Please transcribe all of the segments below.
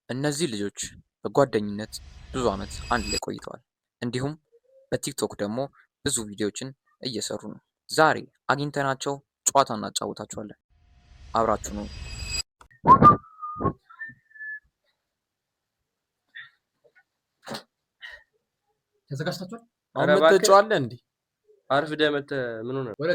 እነዚህ ልጆች በጓደኝነት ብዙ ዓመት አንድ ላይ ቆይተዋል። እንዲሁም በቲክቶክ ደግሞ ብዙ ቪዲዮዎችን እየሰሩ ነው። ዛሬ አግኝተናቸው ጨዋታ እናጫውታችኋለን። አብራችሁ ነው። ተዘጋጅታችኋል? አሁን መተጫዋለህ እንዴ? አርፍደህ መተህ ምን ሆነ? ወደ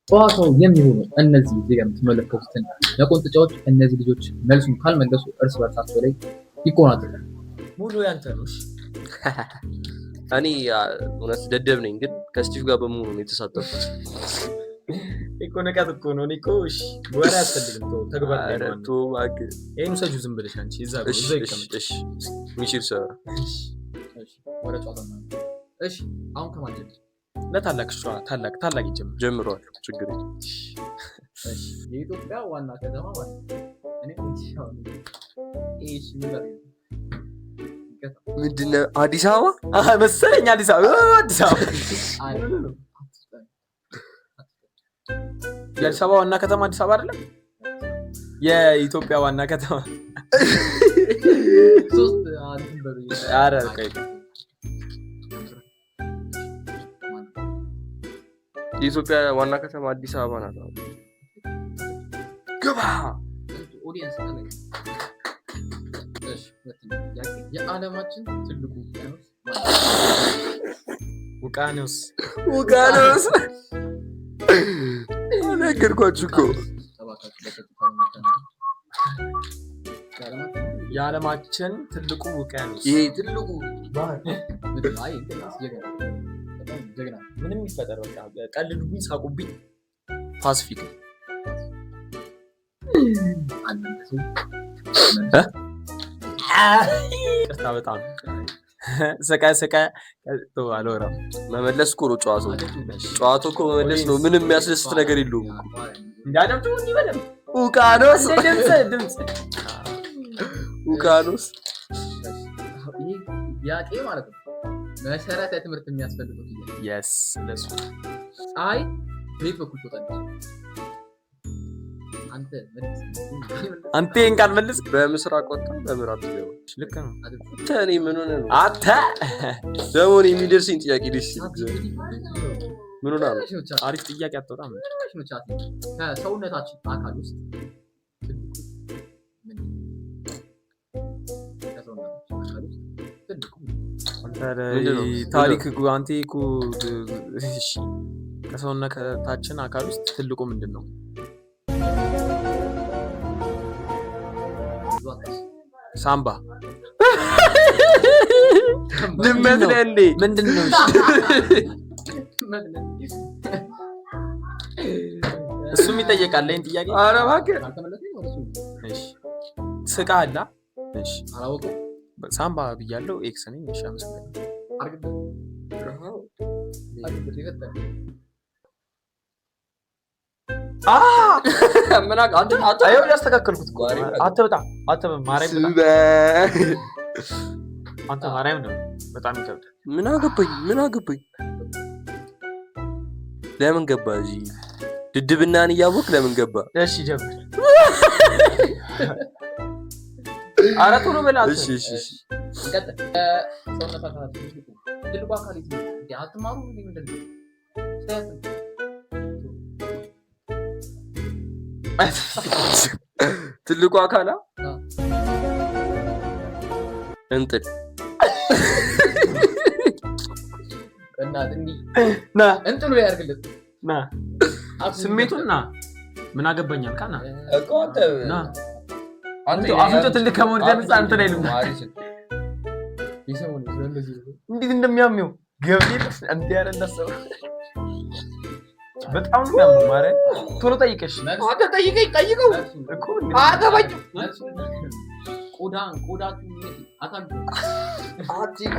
ጨዋታው የሚሆኑ እነዚህ እዚህ ጋር የምትመለከቱትን ለቆንጥጫዎች እነዚህ ልጆች መልሱን ካልመለሱ እርስ በርሳቸው ላይ ይቆናጠጣሉ። ሙሉ ያንተ ነው። እኔ እውነት ደደብ ነኝ፣ ግን ከስቲቭ ጋር በመሆኑ ነው የተሳተፉት። እኮ ነቃት እኮ ነው። እኮ እሺ፣ ወሬ አትፈልግም። ተግባር ላይ ነው። እባክህ ይሄን ሰጁ ዝም ብለሽ አንቺ እዛ ይቀመጥ። እሺ ሚችል ሰው እሺ፣ ወደ ጨዋታው ነው። እሺ፣ አሁን ከማን ጀምር? ለታላቅ ታላቅ ይጀምር። ጀምሯል። ችግር የለም። እሺ፣ የኢትዮጵያ ዋና ከተማ ማለት ነው። እኔ እሺ፣ ምንድነው? አዲስ አበባ መሰለኝ። አዲስ አበባ የአዲስ አበባ ዋና ከተማ አዲስ አበባ አይደለም። የኢትዮጵያ ዋና ከተማ ሶስት አረ ቆይ የኢትዮጵያ ዋና ከተማ አዲስ አበባ ናት። ግባ ኦዲየንስ ነው። እሺ፣ የዓለማችን ትልቁ ውቅያኖስ ነገርኳችሁ እኮ። የዓለማችን ትልቁ ውቅያኖስ ይሄ ትልቁ ምንም ይፈጠር በቃ ቀልዱብኝ፣ ሳቁብኝ። ፓሲፊክ ቅርታ በጣም ሰቀ አልወራም። መመለስ እኮ ነው ጨዋታው እኮ መመለስ ነው። ምንም የሚያስደስት ነገር የለውም። እንዳደምጡ እንዲበለም ውቅያኖስ ድምጽ ውቅያኖስ ያቄ ማለት ነው። መሰረታዊ ትምህርት የሚያስፈልገው yes ለሱ ፀሐይ ቤት በኩል ትወጣለች። አንተ እንኳን መልስ። በምስራቅ ወጣ በምዕራብ ትገባለች። ልክ ነው። እኔ ምን ሆነ ነው አንተ ደግሞ የሚደርሰኝ ጥያቄ ደስ ምን ሆነ ነው? አሪፍ ጥያቄ አትወጣም። ከሰውነታችን አካል ውስጥ ታሪክ አንተ እኮ እሺ፣ ከሰውነታችን አካል ውስጥ ትልቁ ምንድን ነው? ሳምባ። ድመት ነህ እንዴ? ምንድን ነው? እሱም ይጠየቃል። ለይን ጥያቄ። ኧረ እባክህ እሺ፣ ስቃ አላ። እሺ፣ አላወቀው። ሳምባ ብያለሁ። ኤክስ ነኝ። እሺ፣ አመሰግናለሁ። ያስተካከልኩት አንተ ማርያም ነው። በጣም ይከብዳል። ምን አገባኝ? ለምን ገባ? እዚህ ድድብናን እያወቅ ለምን ገባ? እሺ ጀምር። ኧረ ቶሎ በላ። እሺ እንቀጥል። ሰውነት አካላት ትልቁ አካል አትማሩ ምንድን ነው? ትልቁ አካላ እንጥል ና እንጥሉ ያርግልት ና ስሜቱን ና ምን አገባኛል ካና እኮ አንተ አፍንጮ ትልቅ ከመሆን የተነሳ አንተ ላይ ልምዳ ይሰሙን እንዴት እንደሚያምየው ገብርኤል አንተ ያረነሰው በጣም ነው ያምነው። ማርያም ቶሎ ጠይቀሽ አንተ ጠይቀው እኮ አገባኝ። ቆዳቱ አታል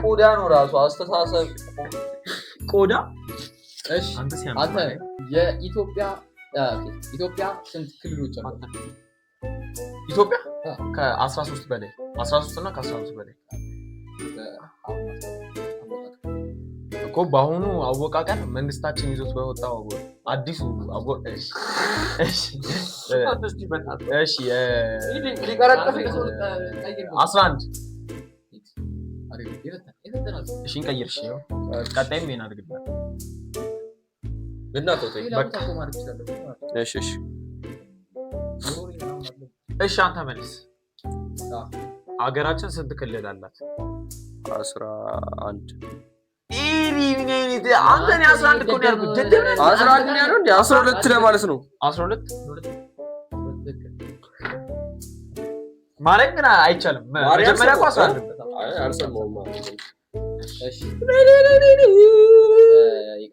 ቆዳ ነው ራሱ አስተሳሰብ ቆዳ። እሺ አንተ የኢትዮጵያ ስንት ክልሎች አሉ? ኢትዮጵያ ከ13 በላይ 13 እና ከ15 በላይ እኮ በአሁኑ አወቃቀር መንግስታችን ይዞት በወጣው አዲሱ አወቀሽ እሺ እሺ 11 እሺ እንቀይርሽ ነው ቀጣይም ምን አድርግልኝ በእናትህ በቃ እሺ እሺ እሺ አንተ መልስ ሀገራችን ስንት ክልል አላት 11 አንተ ነው 11 እኮ ነው ያልኩት 11 ነው ያለው እንዴ 12 ለማለት ነው 12 ማለት ግን አይቻልም መጀመሪያ እኮ 11 አልሰማሁም እሺ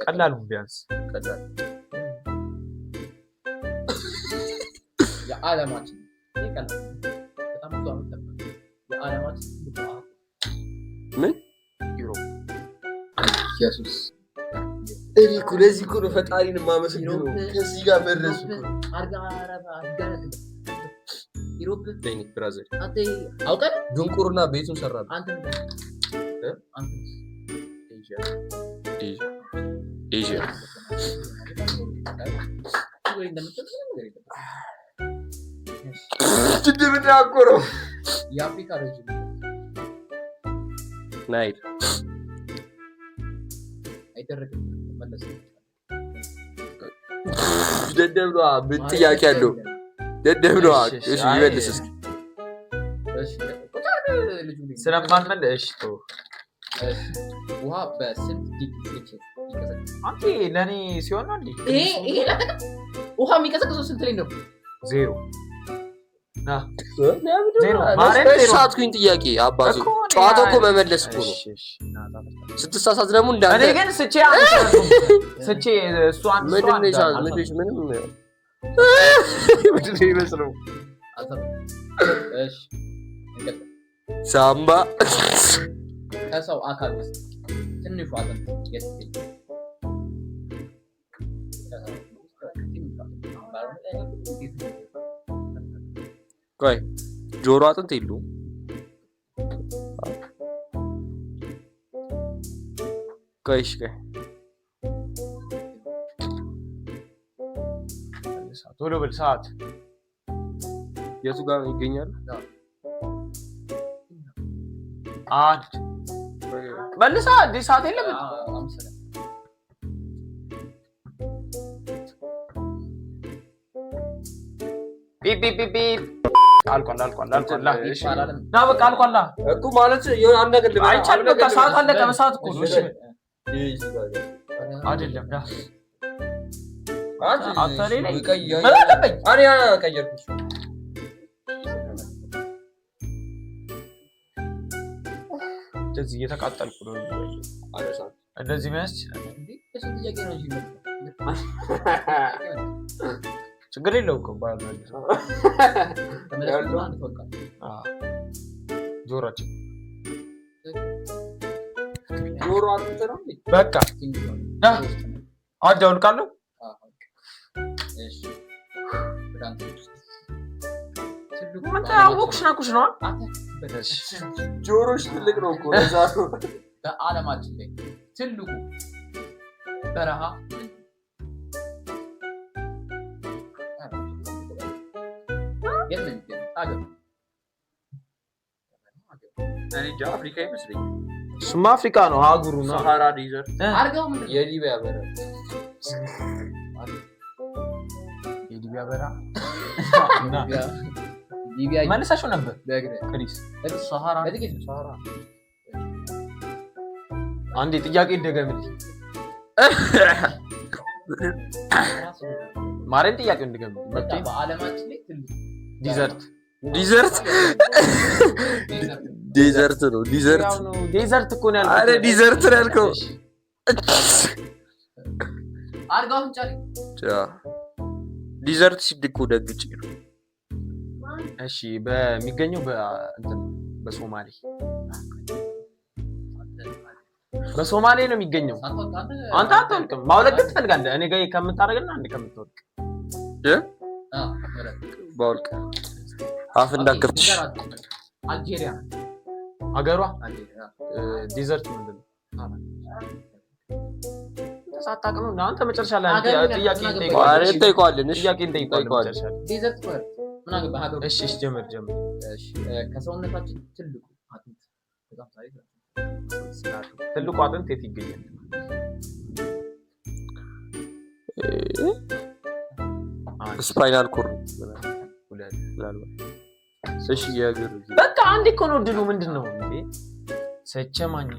ቀላሉ ቢያንስ ቀላል የዓለማችን ይቀላል በጣም ብዙ አመት ነበር የዓለማችን ምን ዩሮፕ ኢየሱስ እኔ እኮ ለዚህ እኮ ነው ፈጣሪን የማመሰግነው ከዚህ ጋር መድረሱ ዩሮፕ ቴክኒክ ብራዘር አንተ አውቀህ ድንቁርና ቤቱን ሰራል አንተ ኤዥያ ትድብዳቆረው የአፍሪካ ረጅም ናይል አይደረግም መለስ ደደብ ነው ምን ጥያቄ አለው ደደብ ነው እሺ ይመልስ እስኪ ስለማንመለስ እሺ ተው ውሃ በስንት ዲግሪ ሴልሺየስ ይቀዘቅዛል? አንተ ለኔ ሲሆን ነው እንዴ ይሄ ውሃ የሚቀዘቅዘው ስንት ላይ ነው? 0 ሳትኩኝ ጥያቄ አባዙ ጨዋታው እኮ መመለስ እኮ ነው ስትሳሳት ደግሞ እንዳንተ እኔ ግን ስቼ እሱ አንድ ምንድን ነው ይመስለው እሺ ሳምባ ከሰው አካል ውስጥ ትንሹ አጥንት የት ይገኛል? ቆይ ጆሮ አጥንት የለውም ቆይ እሺ ቶሎ በል ሰዓት የቱ ጋር ይገኛል አንድ መልሳ አዲስ ሰዓት የለም ፒፒፒፒ አልቋል ና በቃ አልቋል እኮ ማለት የሆነ አንድ ነገር ልበል አይቻልም በቃ ሰዓት አለቀ በሰዓት እኮ ነው እሺ አይደለም ና አታሌ ላይ ምን አለበኝ እኔ ቀየርኩሽ እንደዚህ እየተቃጠልኩ ነው እንደዚህ መያዝ ችግር የለውም እኮ ጆሮአችን ጆሮ አጥንት ነው በቃ አጅ አውልቃለሁ አወቅሽ ነው ጆሮሽ ትልቅ ነው እኮ ለዛ ነው በዓለማችን ላይ ትልቁ በረሃ አፍሪካ ይመስለኛል እሱማ አፍሪካ ነው አህጉሩ ነው ሰሃራ ዲዘርት የሊቢያ በረሃ የሊቢያ በረሃ ሊቢያ መልሳችሁ ነበር ክሪስ ሰሃራ አንዴ ጥያቄ እንደገምልኝ ማረን ጥያቄው እንደገምልኝ በዓለማችን ላይ ትልቁ ዴዘርት ነው ዴዘርት እኮ ነው ያልኩት አረ ዴዘርት ነው ያልከው አርጋውን ጫሪ ዴዘርት ሲድቁ ደግጭ ነው እሺ በሚገኘው በሶማሌ በሶማሌ ነው የሚገኘው አንተ አትወልቅም ማውለቅ ትፈልጋለህ እኔ ጋር ከምታረግና አንድ ከምትወልቅ ባውልቅ አፍ እንዳከፍትሽ አልጄሪያ ሀገሯ ዴዘርት ምንድነው ሳታውቅ ነው አንተ መጨረሻ ላይ ጥያቄ እንጠይቀዋለን። እሺ ጥያቄ እንጠይቀዋለን። ዴዘርት ወር ምን አገባህ? እሺ ጀምር። እሺ ከሰውነታችን ትልቁ አጥንት በጣም ሳይዝ ትልቁ አጥንት የት ይገኛል? ስፓይናል ኮርድ። እሺ የእግር በቃ አንዴ እኮ ነው ድሉ። ምንድነው እንዴ? ሰቸማኝ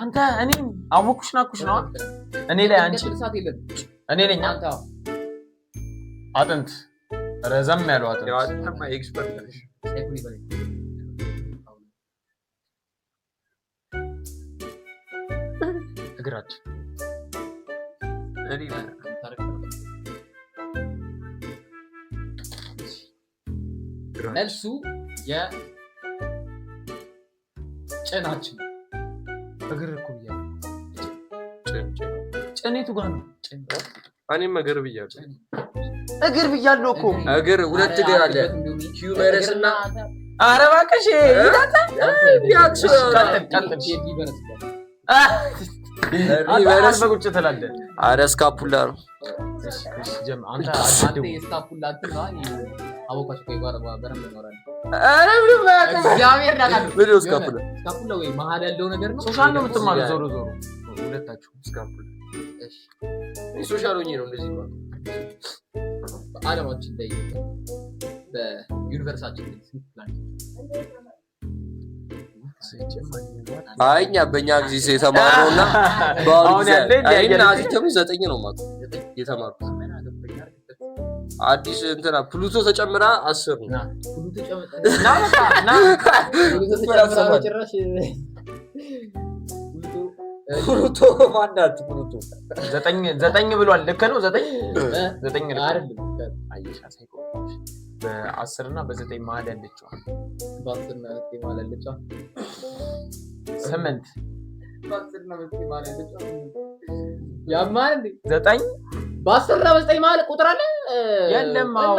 አንተ እኔ አወኩሽ ናኩሽ ነው እኔ ላይ አንቺ እኔ ነኝ አንተ አጥንት ረዘም ያለው አጥንት ያውተማ ኤክስፐርት ነሽ። እግራችን መልሱ የጭናችን እግር እኮ ብያለሁ። ጭኔቱ ጋር ነው። እኔም እግር ብያለሁ። እግር ብያለሁ እኮ እግር ሁለት እግር አለ። ሂዩመረስ እና ኧረ እባክሽ ሪቨርስ በቁጭ ትላለህ። ኧረ ስካፑላ ነው። አንተ ስካፑላ አትና አወቃሽ ቆይ በረም ይኖራል። ኧረ እግዚአብሔር ያውቃል። ቪዲዮ ስካፑላ ወይ መሀል ያለው ነገር ነው። ሶሻል ነው የምትማሩት ዞሮ ዞሮ ሁለታችሁ ስካፑላ። እሺ ሶሻል ሆኜ ነው እንደዚህ ማለት በዓለማችን ላይ በዩኒቨርሳችን ላይ ስንት ፕላኔት? እኛ በእኛ ጊዜ የተማርነውና በአሁኑ ጊዜ አይና አዚተሙ 9 ነው ማለት የተማርኩት። አዲስ እንትና ፕሉቶ ተጨምራ 10 ነው። ፕሉቶ ማናት? ፕሉቶ 9 ብሏል። ልክ ነው። 9 ልክ አይደለም። አየሻ ሳይቆም በ10 እና በ9 መሀል ያለችው በ10 እና በ9 መሀል ያለችው 8 በ10 እና በ9 መሀል ያለችው ያማን እንዴ 9 በ10 እና በ9 መሀል ቁጥር አለ የለም። አዎ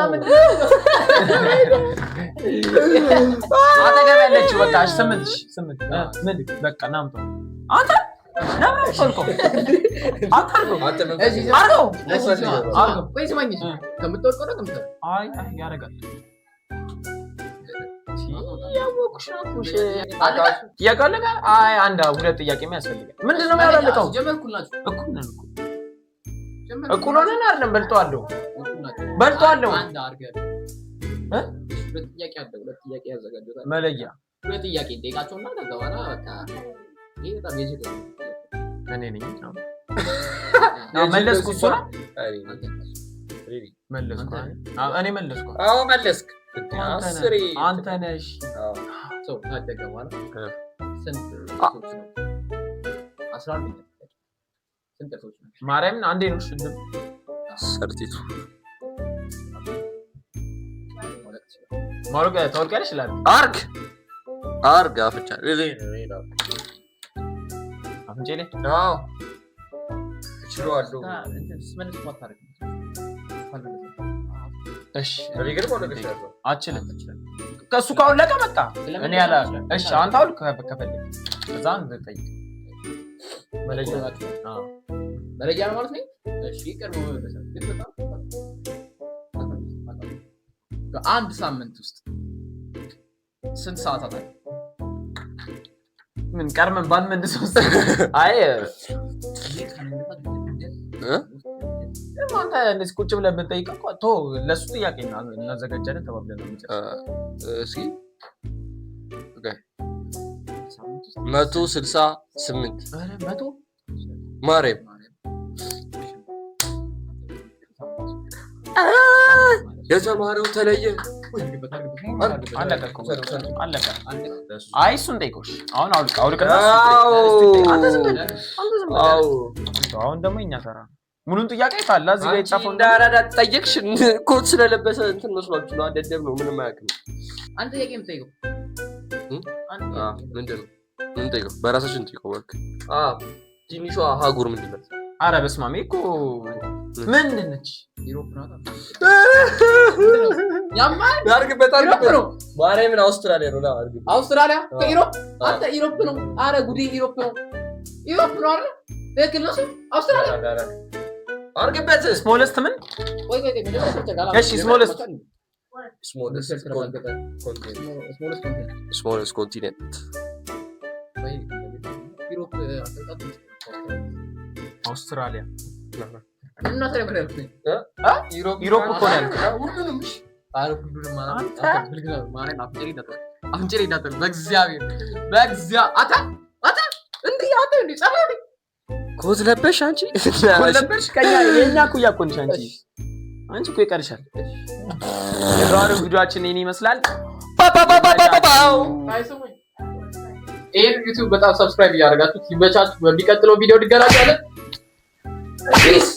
አጠገብ ያለችው በቃ 8 ምን በቃ ናምጣ አንተ ለምን ፈልቆ አታርጎ እዚህ አርጎ አርጎ ቆይ ስማኝ ከምትወርቀው ነው ከምትወርቀው አይ ያረጋል ያወቁሽ ናኩሽ ያቀለጋ አይ አንድ ሁለት ጥያቄ የሚያስፈልጋል። ምንድነው ያላለቀው? ጀመርኩላችሁ እኩል ነን እኩል ሆነን አይደለም። በልጠዋለሁ አንድ አርገህ ሁለት ጥያቄ አለ። ሁለት ጥያቄ ያዘጋጁታል መለያ ሁለት ጥያቄ ጠይቃቸውና ከዛ በኋላ በቃ ይሄ በጣም የጅግ ነው። እኔ ነኝ ነው መለስኩ። እሱ ነው መለስኩ። እኔ መለስኩ። አዎ መለስክ። አንተ ነሽ። ሰው ታደገ በኋላ ስንት ሰዎች ነው? 14 ስንት ሰዎች ነው? ማርያምን አንዴ ነው ሽልም ሰርቲቱ ማሩጋ ታወርቀሽ ይላል። አርግ አፍቻ አፍንጫሌ አዎ እችላለሁ። ስመልስ ማታረግ እሺ ለሪገር ወለከሽ አችልም ከሱ ካወለቀ መጣ እኔ ያላ እሺ አንተ አውል ከፈለክ ከዛ አንተ ጠይቅ መለያ ነው ማለት ነው። እሺ ቀርቦ መለሰ ግን በጣም በአንድ ሳምንት ውስጥ ስንት ሰዓታት አለ? ምን ቀርመን ባልመልሰው አይ አንተ እንደዚህ ቁጭ ብለን ብንጠይቀው እኮ ቶ ለሱ ጥያቄ እናዘጋጃለን ተባብለን ነው እስኪ ኦኬ 168 አረ 100 ማርያም የተማረው ተለየ። አለቀ። አይ እሱን ጠይቆሽ አሁን አውልቀና አሁን ደግሞ እኛ ሰራ ሙሉን ጥያቄ ካለ እዚህ ጋር የጻፈው እንዳራዳ ጠየቅሽ ኮት ስለለበሰ እንትን መስሏችሁ ነው። አደደብ ነው ምንም አያውቅም። አንተ ጥያቄ የምትጠይቀው ምንድነው? ምን ጠይቀው? በራሳችን ጠይቀው በቃ። ትንሿ ሀጉር ምንድን ነው? ኧረ በስመ አብ እኮ ምንድን ነች? ዩሮፕ ናት። ያማል አድርግበት ኢሮፕ ነው ማርያምን አውስትራሊያ ነው አድርግ አውስትራሊያ ከኢሮፕ አንተ ኢሮፕ ነው አረ ጉዲ ኢሮፕ ነው አይደል ትክክል ነው አውስትራሊያ አድርግበት ስሞለስት ምን ወይ እሺ ስሞለስት smallest continent ኢሮፕ አውስትራሊያ እና ተረበረ ኢሮፕ እኮ ነው ያልኩት ሁሉንም አረ ሁሉንም ማለት አፍንጨሪ ዳተር በእግዚአብሔር አታ እንዴ ጸባይ ኮት ለበሽ አንቺ ለበሽ ከኛ የኛ ኩያ እኮ ነሽ አንቺ እኮ ይቀርሻል የዛሬው ቪዲዮአችን ይሄን ይመስላል ይሄን ዩቲዩብ በጣም ሰብስክራይብ እያደረጋችሁ ይመቻችሁ በሚቀጥለው ቪዲዮ እንገናኛለን ፒስ